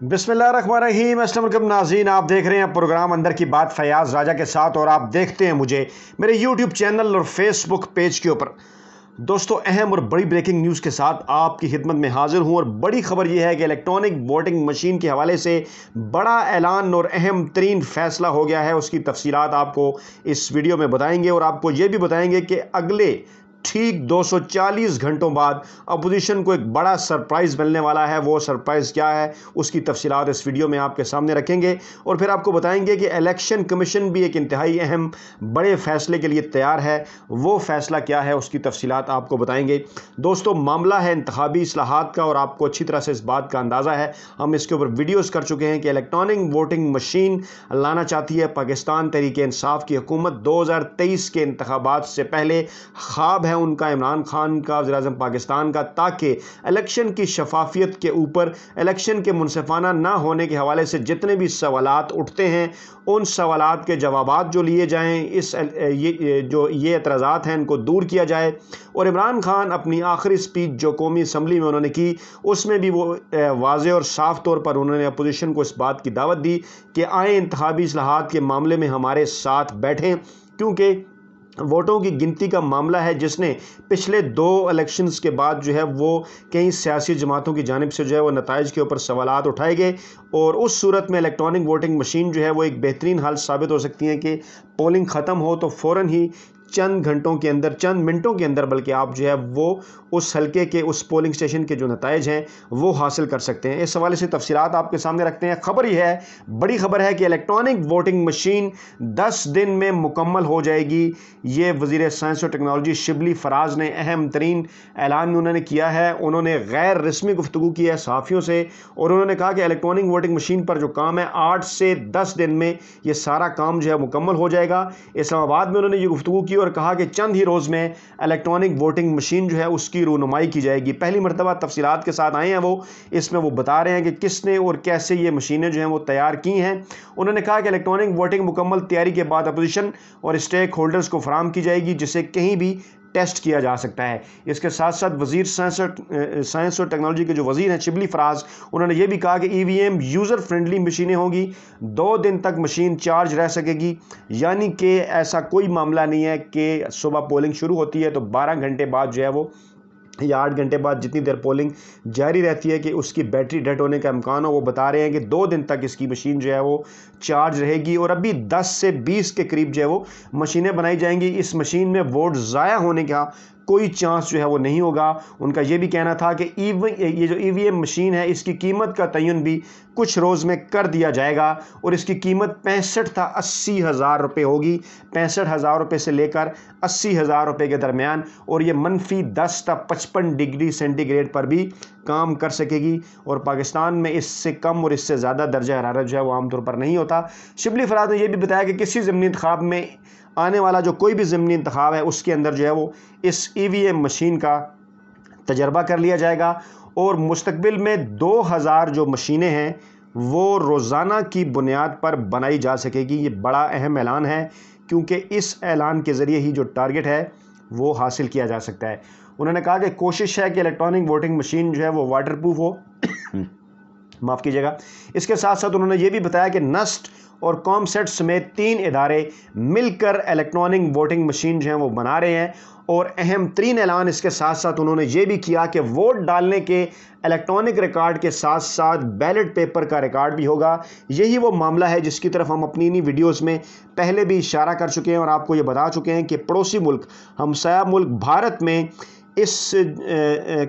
بسم اللہ الرحمن الرحیم۔ السلام علیکم ناظرین، آپ دیکھ رہے ہیں پروگرام اندر کی بات فیاض راجہ کے ساتھ، اور آپ دیکھتے ہیں مجھے میرے یوٹیوب چینل اور فیس بک پیج کے اوپر۔ دوستو، اہم اور بڑی بریکنگ نیوز کے ساتھ آپ کی خدمت میں حاضر ہوں، اور بڑی خبر یہ ہے کہ الیکٹرانک ووٹنگ مشین کے حوالے سے بڑا اعلان اور اہم ترین فیصلہ ہو گیا ہے۔ اس کی تفصیلات آپ کو اس ویڈیو میں بتائیں گے، اور آپ کو یہ بھی بتائیں گے کہ اگلے ٹھیک 240 گھنٹوں بعد اپوزیشن کو ایک بڑا سرپرائز ملنے والا ہے۔ وہ سرپرائز کیا ہے، اس کی تفصیلات اس ویڈیو میں آپ کے سامنے رکھیں گے، اور پھر آپ کو بتائیں گے کہ الیکشن کمیشن بھی ایک انتہائی اہم بڑے فیصلے کے لیے تیار ہے۔ وہ فیصلہ کیا ہے، اس کی تفصیلات آپ کو بتائیں گے۔ دوستو، معاملہ ہے انتخابی اصلاحات کا، اور آپ کو اچھی طرح سے اس بات کا اندازہ ہے، ہم اس کے اوپر ویڈیوز کر چکے ہیں کہ الیکٹرانک ووٹنگ مشین لانا چاہتی ہے پاکستان تحریک انصاف کی حکومت 2023 کے انتخابات سے پہلے۔ خواب ہے ان کا، عمران خان کا، وزیر اعظم پاکستان کا، تاکہ الیکشن کی شفافیت کے اوپر، الیکشن کے منصفانہ نہ ہونے کے حوالے سے جتنے بھی سوالات اٹھتے ہیں، ان سوالات کے جوابات جو لیے جائیں، یہ اعتراضات ہیں، ان کو دور کیا جائے۔ اور عمران خان اپنی آخری سپیچ جو قومی اسمبلی میں انہوں نے کی، اس میں بھی وہ واضح اور صاف طور پر انہوں نے اپوزیشن کو اس بات کی دعوت دی کہ آئیں انتخابی اصلاحات کے معاملے میں ہمارے ساتھ بیٹھیں، کیونکہ ووٹوں کی گنتی کا معاملہ ہے جس نے پچھلے 2 الیکشنز کے بعد جو ہے وہ کئی سیاسی جماعتوں کی جانب سے جو ہے وہ نتائج کے اوپر سوالات اٹھائے گئے، اور اس صورت میں الیکٹرانک ووٹنگ مشین جو ہے وہ ایک بہترین حل ثابت ہو سکتی ہیں کہ پولنگ ختم ہو تو فوراً ہی چند گھنٹوں کے اندر، چند منٹوں کے اندر بلکہ آپ جو ہے وہ اس حلقے کے، اس پولنگ سٹیشن کے جو نتائج ہیں وہ حاصل کر سکتے ہیں۔ اس حوالے سے تفصیلات آپ کے سامنے رکھتے ہیں۔ خبر یہ ہے، بڑی خبر ہے کہ الیکٹرانک ووٹنگ مشین 10 دن میں مکمل ہو جائے گی۔ یہ وزیر سائنس اور ٹیکنالوجی شبلی فراز نے اہم ترین اعلان انہوں نے کیا ہے۔ انہوں نے غیر رسمی گفتگو کی ہے صحافیوں سے، اور انہوں نے کہا کہ الیکٹرانک ووٹنگ مشین پر جو کام ہے 8 سے 10 دن میں یہ سارا کام جو ہے مکمل ہو جائے گا۔ اسلام آباد میں انہوں نے یہ گفتگو کی اور کہا کہ چند ہی روز میں الیکٹرانک ووٹنگ مشین جو ہے اس کی رونمائی کی جائے گی۔ پہلی مرتبہ تفصیلات کے ساتھ آئے ہیں وہ، اس میں وہ بتا رہے ہیں کہ کس نے اور کیسے یہ مشینیں جو ہیں وہ تیار کی ہیں۔ انہوں نے کہا کہ الیکٹرانک ووٹنگ مکمل تیاری کے بعد اپوزیشن اور اسٹیک ہولڈرز کو فراہم کی جائے گی، جسے کہیں بھی ٹیسٹ کیا جا سکتا ہے۔ اس کے ساتھ ساتھ وزیر سائنس اور ٹیکنالوجی کے جو وزیر ہیں شبلی فراز، انہوں نے یہ بھی کہا کہ ای وی ایم یوزر فرینڈلی مشینیں ہوں گی، 2 دن تک مشین چارج رہ سکے گی، یعنی کہ ایسا کوئی معاملہ نہیں ہے کہ صبح پولنگ شروع ہوتی ہے تو 12 گھنٹے بعد جو ہے وہ، یا 8 گھنٹے بعد جتنی دیر پولنگ جاری رہتی ہے کہ اس کی بیٹری ڈیڈ ہونے کا امکان ہو۔ وہ بتا رہے ہیں کہ 2 دن تک اس کی مشین جو ہے وہ چارج رہے گی، اور ابھی 10 سے 20 کے قریب جو ہے وہ مشینیں بنائی جائیں گی۔ اس مشین میں ووٹ ضائع ہونے کا کوئی چانس جو ہے وہ نہیں ہوگا۔ ان کا یہ بھی کہنا تھا کہ یہ جو ای وی ایم مشین ہے، اس کی قیمت کا تعین بھی کچھ روز میں کر دیا جائے گا، اور اس کی قیمت 65 تا 80 ہزار روپے ہوگی، 65 ہزار روپے سے لے کر 80 ہزار روپے کے درمیان، اور یہ -10 تا 55 ڈگری سینٹی گریڈ پر بھی کام کر سکے گی، اور پاکستان میں اس سے کم اور اس سے زیادہ درجہ حرارت جو ہے وہ عام طور پر نہیں ہوتا۔ شبلی فراز نے یہ بھی بتایا کہ کسی ضمنی انتخاب میں آنے والا جو کوئی بھی ضمنی انتخاب ہے، اس کے اندر جو ہے وہ اس ای وی ایم مشین کا تجربہ کر لیا جائے گا، اور مستقبل میں 2000 جو مشینیں ہیں وہ روزانہ کی بنیاد پر بنائی جا سکے گی۔ یہ بڑا اہم اعلان ہے، کیونکہ اس اعلان کے ذریعے ہی جو ٹارگٹ ہے وہ حاصل کیا جا سکتا ہے۔ انہوں نے کہا کہ کوشش ہے کہ الیکٹرانک ووٹنگ مشین جو ہے وہ واٹر پروف ہو، معاف کیجیے گا۔ اس کے ساتھ ساتھ انہوں نے یہ بھی بتایا کہ نسٹ اور کام سیٹ سمیت 3 ادارے مل کر الیکٹرانک ووٹنگ مشین جو ہیں وہ بنا رہے ہیں، اور اہم ترین اعلان اس کے ساتھ ساتھ انہوں نے یہ بھی کیا کہ ووٹ ڈالنے کے الیکٹرانک ریکارڈ کے ساتھ ساتھ بیلٹ پیپر کا ریکارڈ بھی ہوگا۔ یہی وہ معاملہ ہے جس کی طرف ہم اپنی انہی ویڈیوز میں پہلے بھی اشارہ کر چکے ہیں، اور آپ کو یہ بتا چکے ہیں کہ پڑوسی ملک، ہمسایہ ملک بھارت میں اس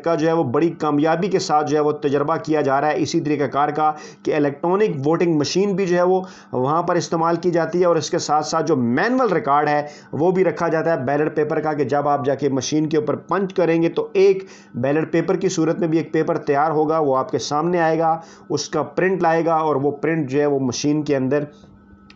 کا جو ہے وہ بڑی کامیابی کے ساتھ جو ہے وہ تجربہ کیا جا رہا ہے اسی طریقہ کار کا، کہ الیکٹرانک ووٹنگ مشین بھی جو ہے وہ وہاں پر استعمال کی جاتی ہے، اور اس کے ساتھ ساتھ جو مینول ریکارڈ ہے وہ بھی رکھا جاتا ہے بیلٹ پیپر کا، کہ جب آپ جا کے مشین کے اوپر پنچ کریں گے تو ایک بیلٹ پیپر کی صورت میں بھی ایک پیپر تیار ہوگا، وہ آپ کے سامنے آئے گا، اس کا پرنٹ لائے گا، اور وہ پرنٹ جو ہے وہ مشین کے اندر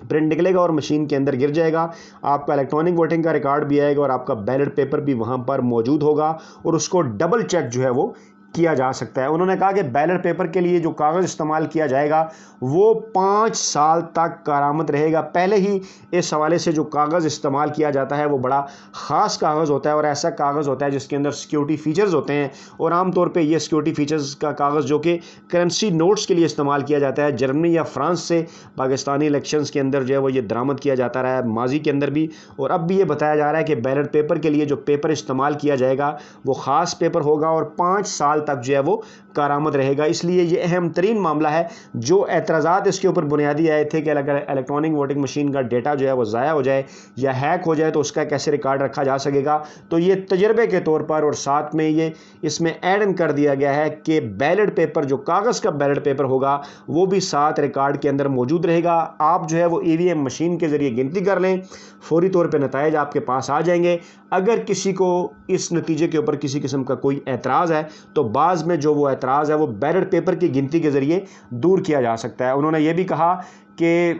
پرنٹ نکلے گا اور مشین کے اندر گر جائے گا۔ آپ کا الیکٹرانک ووٹنگ کا ریکارڈ بھی آئے گا، اور آپ کا بیلٹ پیپر بھی وہاں پر موجود ہوگا، اور اس کو ڈبل چیک جو ہے وہ کیا جا سکتا ہے۔ انہوں نے کہا کہ بیلٹ پیپر کے لیے جو کاغذ استعمال کیا جائے گا وہ 5 سال تک کارآمد رہے گا۔ پہلے ہی اس حوالے سے جو کاغذ استعمال کیا جاتا ہے وہ بڑا خاص کاغذ ہوتا ہے اور ایسا کاغذ ہوتا ہے جس کے اندر سیکیورٹی فیچرز ہوتے ہیں، اور عام طور پہ یہ سیکیورٹی فیچرز کا کاغذ جو کہ کرنسی نوٹس کے لیے استعمال کیا جاتا ہے، جرمنی یا فرانس سے پاکستانی الیکشنز کے اندر جو ہے وہ یہ درآمد کیا جاتا رہا ہے ماضی کے اندر بھی، اور اب بھی یہ بتایا جا رہا ہے کہ بیلٹ پیپر کے لیے جو پیپر استعمال کیا جائے گا وہ خاص پیپر ہوگا اور 5 سال تک جو ہے وہ کارآمد رہے گا۔ اس لیے یہ اہم ترین معاملہ ہے۔ جو اعتراضات اس کے اوپر بنیادی آئے تھے کہ اگر الیکٹرانک ووٹنگ مشین کا ڈیٹا جو ہے وہ ضائع ہو جائے یا ہیک ہو جائے تو اس کا کیسے ریکارڈ رکھا جا سکے گا، تو یہ تجربے کے طور پر اور ساتھ میں یہ اس میں ایڈ ان کر دیا گیا ہے کہ بیلٹ پیپر جو کاغذ کا بیلٹ پیپر ہوگا وہ بھی ساتھ ریکارڈ کے اندر موجود رہے گا۔ آپ جو ہے وہ ای وی ایم مشین کے ذریعے گنتی کر لیں، فوری طور پہ نتائج آپ کے پاس آ جائیں گے۔ اگر کسی کو اس نتیجے کے اوپر کسی قسم کا کوئی اعتراض ہے تو بعض میں جو وہ اعتراض ہے وہ بیلٹ پیپر کی گنتی کے ذریعے دور کیا جا سکتا ہے۔ انہوں نے یہ بھی کہا کہ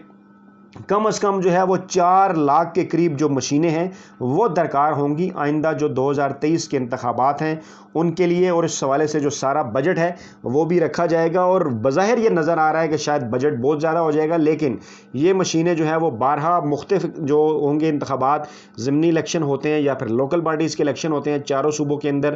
کم از کم جو ہے وہ 4 لاکھ کے قریب جو مشینیں ہیں وہ درکار ہوں گی آئندہ جو 2023 کے انتخابات ہیں ان کے لیے، اور اس حوالے سے جو سارا بجٹ ہے وہ بھی رکھا جائے گا۔ اور بظاہر یہ نظر آ رہا ہے کہ شاید بجٹ بہت زیادہ ہو جائے گا، لیکن یہ مشینیں جو ہیں وہ بارہا مختلف جو ہوں گے انتخابات، ضمنی الیکشن ہوتے ہیں یا پھر لوکل پارٹیز کے الیکشن ہوتے ہیں چاروں صوبوں کے اندر،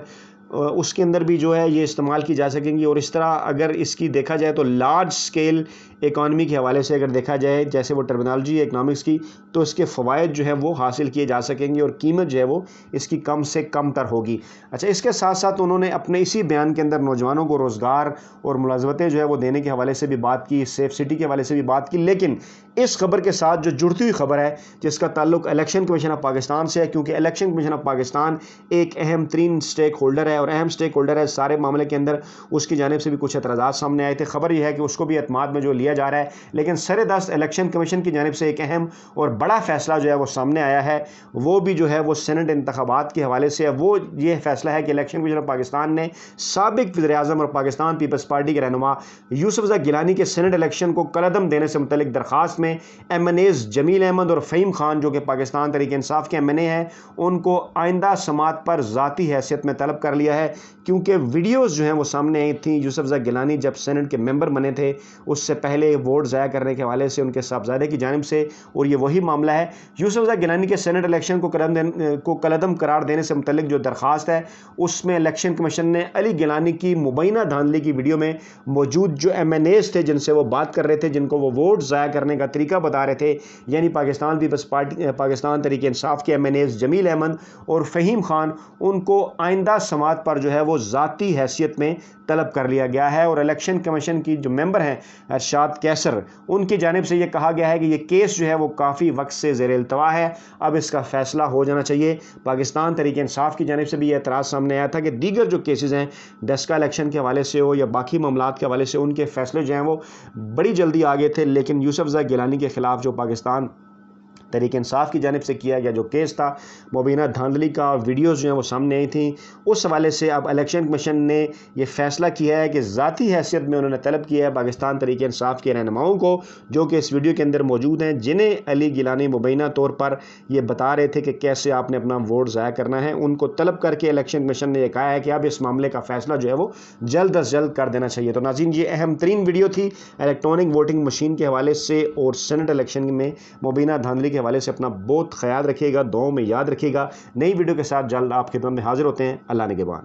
اس کے اندر بھی جو ہے یہ استعمال کی جا سکیں گی۔ اور اس طرح اگر اس کی دیکھا جائے تو لارج سکیل اکانومی کے حوالے سے اگر دیکھا جائے جیسے وہ ٹرمینالوجی اکنامکس کی، تو اس کے فوائد جو ہے وہ حاصل کیے جا سکیں گے اور قیمت جو ہے وہ اس کی کم سے کم تر ہوگی۔ اچھا، اس کے ساتھ ساتھ انہوں نے اپنے اسی بیان کے اندر نوجوانوں کو روزگار اور ملازمتیں جو ہے وہ دینے کے حوالے سے بھی بات کی، سیف سٹی کے حوالے سے بھی بات کی، لیکن اس خبر کے ساتھ جو جڑتی ہوئی خبر ہے جس کا تعلق الیکشن کمیشن آف پاکستان سے ہے، کیونکہ الیکشن کمیشن آف پاکستان ایک اہم ترین سٹیک ہولڈر ہے اور اہم سٹیک ہولڈر ہے سارے معاملے کے اندر، اس کی جانب سے بھی کچھ اعتراضات سامنے آئے تھے۔ خبر یہ ہے کہ اس کو بھی اعتماد میں جو لیا جا رہا ہے، لیکن سر دست الیکشن کمیشن کی جانب سے ایک اہم اور بڑا فیصلہ جو ہے وہ سامنے آیا ہے، وہ بھی جو ہے وہ سینٹ انتخابات کے حوالے سے ہے۔ وہ یہ فیصلہ ہے کہ الیکشن کمیشن آف پاکستان نے سابق وزیر اعظم اور پاکستان پیپلز پارٹی کے رہنما یوسف رضا گیلانی کے سینٹ الیکشن کو کالعدم دینے سے متعلق درخواست میں ایم این ایز جمیل احمد اور فہیم خان جو کہ پاکستان تحریک انصاف کے ایم این اے ہیں ان کو آئندہ سماعت پر ذاتی حیثیت میں طلب کر لیا ہے، کیونکہ ویڈیوز جو ہیں وہ سامنے آئی تھیں۔ یوسف رضا گیلانی جب سینٹ کے ممبر بنے تھے اس سے پہلے ووٹ ضائع کرنے کے حوالے سے ان کے صاحبزادے کی جانب سے، اور یہ وہی معاملہ ہے۔ یوسف رضا گیلانی کے سینٹ الیکشن کو کالعدم قرار دینے سے متعلق جو درخواست ہے اس میں الیکشن کمیشن نے علی گیلانی کی مبینہ دھاندلی کی ویڈیو میں موجود جو ایم این ایز تھے جن سے وہ بات کر رہے تھے، جن کو وہ ووٹ ضائع کرنے کا طریقہ بتا رہے تھے، یعنی پاکستان پیپلز پارٹی پاکستان تحریک انصاف کے ایم این ایز جمیل احمد اور فہیم خان، ان کو آئندہ سماعت پر جو ہے وہ ذاتی حیثیت میں طلب کر لیا گیا ہے۔ اور الیکشن کمیشن کی جو ممبر ہیں ارشاد کیسر، ان کی جانب سے یہ کہا گیا ہے کہ یہ کیس جو ہے وہ کافی وقت سے زیر التوا ہے، اب اس کا فیصلہ ہو جانا چاہیے۔ پاکستان تحریک انصاف کی جانب سے بھی یہ اعتراض سامنے آیا تھا کہ دیگر جو کیسز ہیں ڈیسکا الیکشن کے حوالے سے ہو یا باقی معاملات کے حوالے سے، ان کے فیصلے جو ہیں وہ بڑی جلدی آگے تھے، لیکن یوسف رضا گیلانی کے خلاف جو پاکستان تحریک انصاف کی جانب سے کیا گیا جو کیس تھا مبینہ دھاندلی کا، ویڈیوز جو ہیں وہ سامنے آئی تھیں، اس حوالے سے اب الیکشن کمیشن نے یہ فیصلہ کیا ہے کہ ذاتی حیثیت میں انہوں نے طلب کیا ہے پاکستان تحریک انصاف کے رہنماؤں کو جو کہ اس ویڈیو کے اندر موجود ہیں، جنہیں علی گیلانی مبینہ طور پر یہ بتا رہے تھے کہ کیسے آپ نے اپنا ووٹ ضائع کرنا ہے، ان کو طلب کر کے الیکشن کمیشن نے یہ کہا ہے کہ اب اس معاملے کا فیصلہ جو ہے وہ جلد از جلد کر دینا چاہیے۔ تو ناظرین، یہ اہم ترین ویڈیو تھی الیکٹرانک ووٹنگ مشین کے حوالے سے اور سینٹ الیکشن میں مبینہ دھاندلی کے حوالے سے۔ اپنا بہت خیال رکھیے گا، دعاؤں میں یاد رکھیے گا۔ نئی ویڈیو کے ساتھ جلد آپ کی خدمت میں حاضر ہوتے ہیں۔ اللہ نگہبان۔